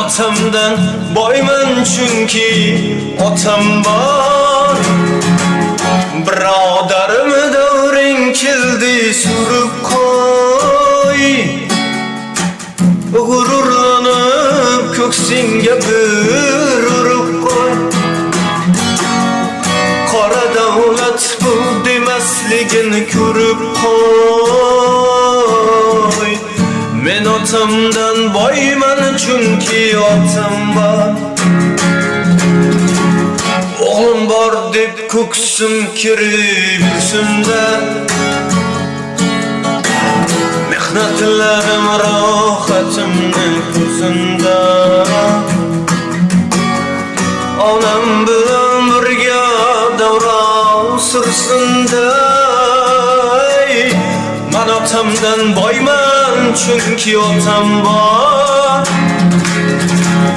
otamdan boyman chunki otam bor. Birodarim davring keldi surib qo'y. G'ururlanib ko'ksingga bir urib qo'y. Qora davlat bu demasligini ko'rib qo'y. Men otamdan boyman chunki otam bor. O'g'lim bor deb ko'ksim kirib yursimda, mehnatlarim rohatimni ko'zimda. Onam bilan birga davron sursinda. Men otamdan boyman chunki otam bor.